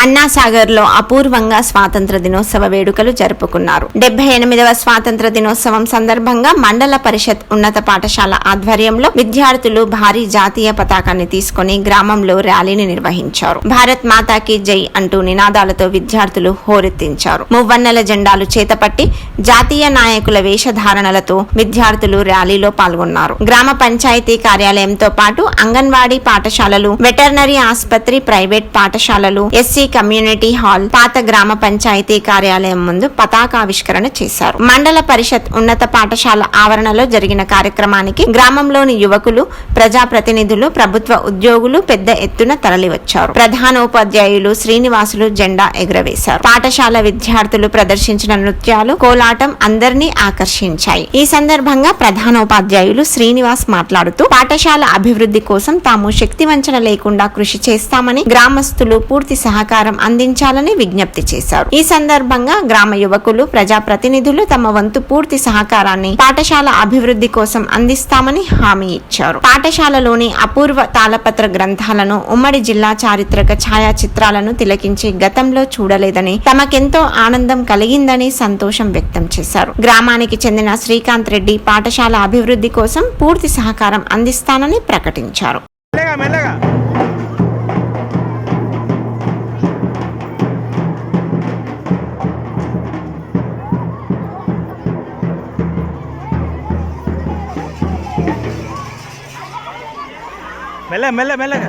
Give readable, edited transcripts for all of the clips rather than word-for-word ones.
అన్నాసాగర్లో అపూర్వంగా స్వాతంత్ర దినోత్సవ వేడుకలు జరుపుకున్నారు. 78వ స్వాతంత్ర దినోత్సవం సందర్భంగా మండల పరిషత్ ఉన్నత పాఠశాల ఆధ్వర్యంలో విద్యార్థులు భారీ జాతీయ పతాకాన్ని తీసుకుని గ్రామంలో ర్యాలీని నిర్వహించారు. భారత్ మాతాకి జై అంటూ నినాదాలతో విద్యార్థులు హోరెత్తించారు. మువ్వన్నెల జెండాలు చేతపట్టి జాతీయ నాయకుల వేషధారణలతో విద్యార్థులు ర్యాలీలో పాల్గొన్నారు. గ్రామ పంచాయతీ కార్యాలయంతో పాటు అంగన్వాడీ పాఠశాలలు, వెటర్నరీ ఆసుపత్రి, ప్రైవేట్ పాఠశాలలు, ఎస్సీ కమ్యూనిటీ హాల్, పాత గ్రామ పంచాయతీ కార్యాలయం ముందు పతాకావిష్కరణ చేశారు. మండల పరిషత్ ఉన్నత పాఠశాల ఆవరణలో జరిగిన కార్యక్రమానికి గ్రామంలోని యువకులు, ప్రజాప్రతినిధులు, ప్రభుత్వ ఉద్యోగులు పెద్ద ఎత్తున తరలివచ్చారు. ప్రధానోపాధ్యాయులు శ్రీనివాసులు జెండా ఎగురవేశారు. పాఠశాల విద్యార్థులు ప్రదర్శించిన నృత్యాలు, కోలాటం అందరినీ ఆకర్షించాయి. ఈ సందర్భంగా ప్రధానోపాధ్యాయులు శ్రీనివాస్ మాట్లాడుతూ పాఠశాల అభివృద్ధి కోసం తాము శక్తివంచన లేకుండా కృషి చేస్తామని, గ్రామస్తులు పూర్తి సహకారం అందించాలని విజ్ఞప్తి చేశారు. ఈ సందర్భంగా గ్రామ యువకులు, ప్రజాప్రతినిధులు తమ వంతు పూర్తి సహకారాన్ని పాఠశాల అభివృద్ధి కోసం అందిస్తామని హామీ ఇచ్చారు. పాఠశాలలోని అపూర్వ తాళపత్ర గ్రంథాలను, ఉమ్మడి జిల్లా చారిత్రక ఛాయాచిత్రాలను తిలకించి గతంలో చూడలేదని, తమకెంతో ఆనందం కలిగిందని సంతోషం వ్యక్తం చేశారు. గ్రామానికి చెందిన శ్రీకాంత్ రెడ్డి పాఠశాల అభివృద్ధి కోసం పూర్తి సహకారం అందిస్తానని ప్రకటించారు. మెల్లగా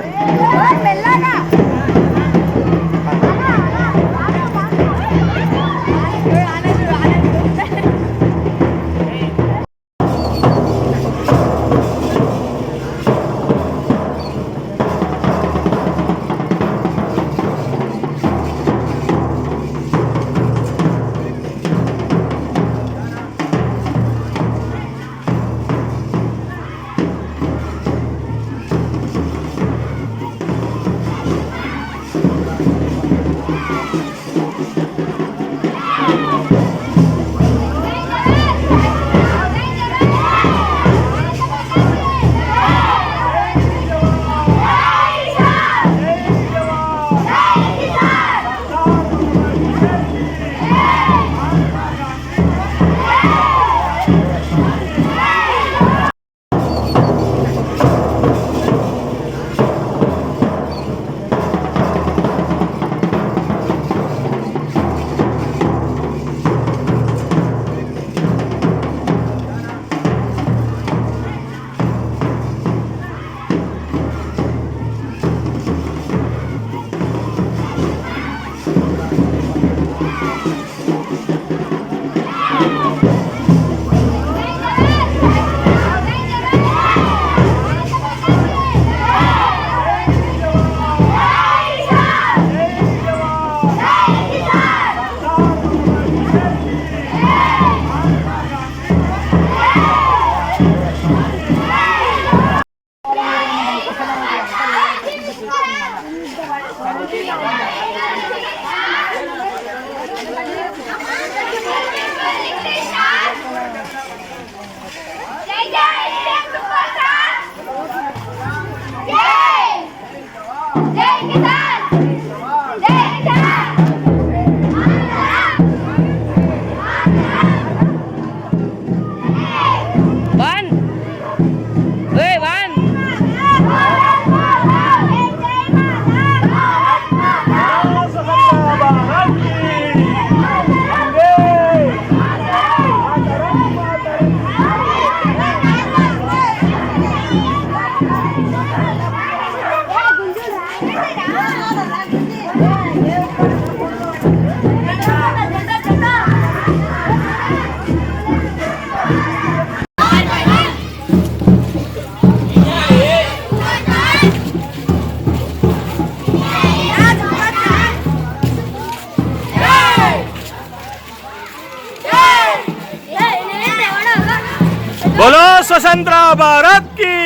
बोलो स्वतंत्र भारत की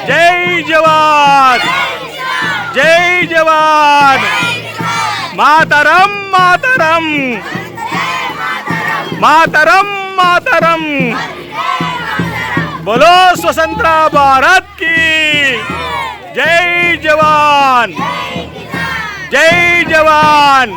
जय जवान, जय जवान, मातरम मातरम मातरम मातरम। बोलो स्वतंत्र भारत की जय जवान, జై జవాన్.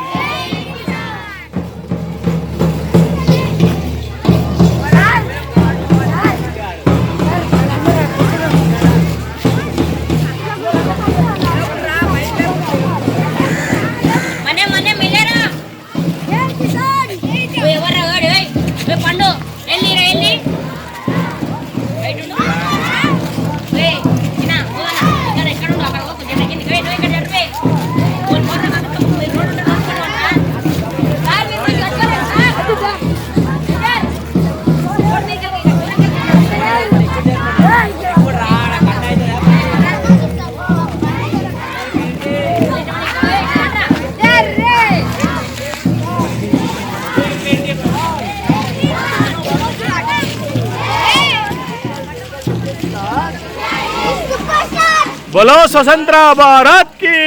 बोलो स्वतंत्र भारत की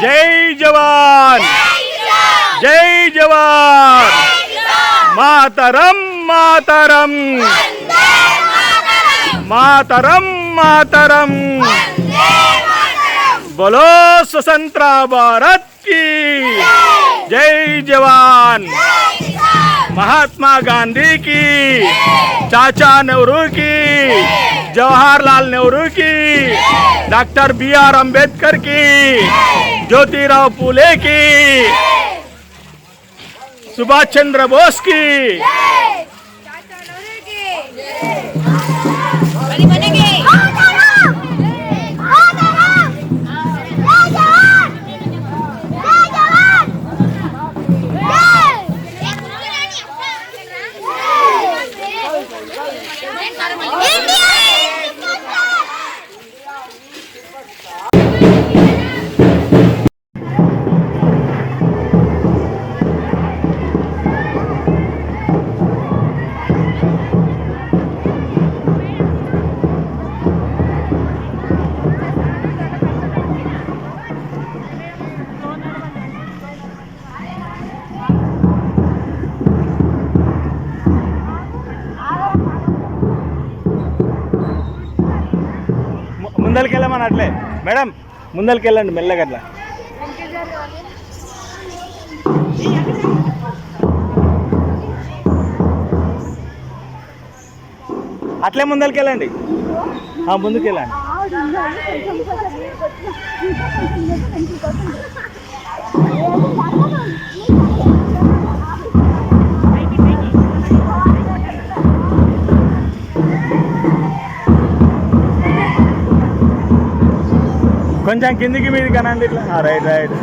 जय जवान, जय जवान. मातरम मातरम मातरम मातरम. बोलो स्वतंत्र भारत की जय जवान. महात्मा गांधी की, चाचा नेहरू की, जवाहरलाल नेहरू की, डॉक्टर BR अम्बेडकर की, ज्योतिराव फूले की, सुभाष चंद्र बोस की. ముందరికి వెళ్ళమని అట్లే మేడం, ముందరికి వెళ్ళండి మెల్లగా అట్లా. అట్లే ముందరికి వెళ్ళండి, ముందుకు వెళ్ళండి. కొంచెం కిందికి మీది కనండి ఇట్లా. Right right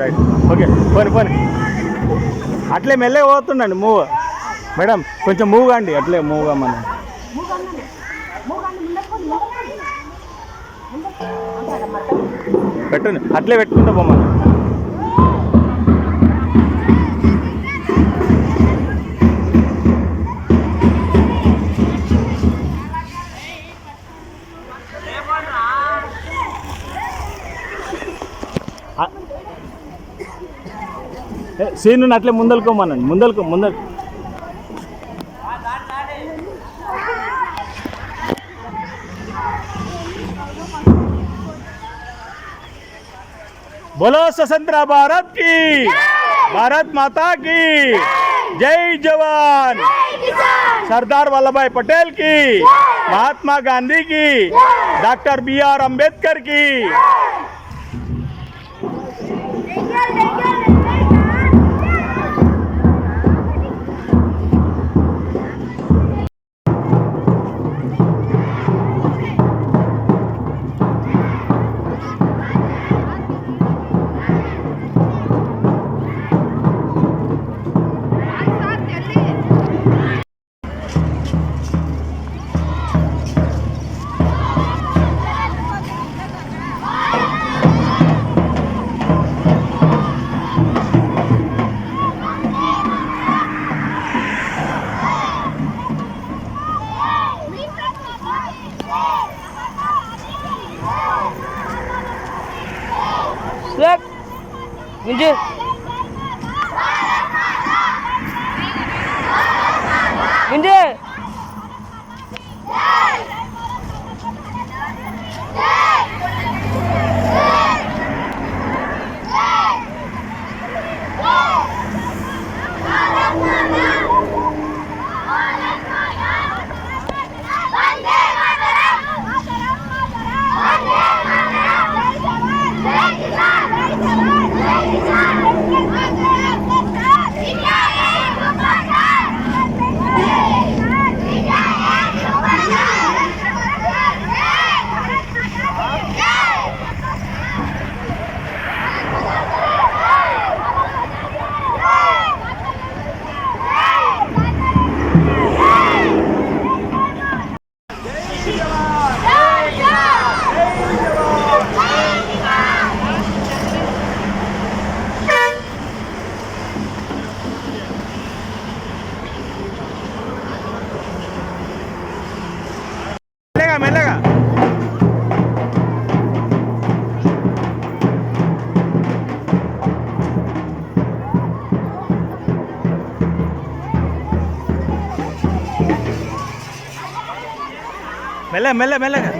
right, okay. పోని పోని అట్లే మెల్లగా పోతుండండి. మూవ్ మేడం, కొంచెం మూవ్ కండి, అట్లే మూవ్ కమ్మని. పెట్టండి, అట్లే పెట్టుకుంటా పోమ్మని. సీను అట్లే ముందలుకోమనండి, ముందలుకో ముందలు. बोलो स्वतंत्र भारत की, भारत माता की जय जवान. सरदार वल्लभ भाई पटेल की, महात्मा गांधी की, डॉक्टर BR अम्बेडकर की. Look, Ninja. Ninja. మెల్లగా మెల్లగా. మెల్ల మెల్ల మెల్లగా.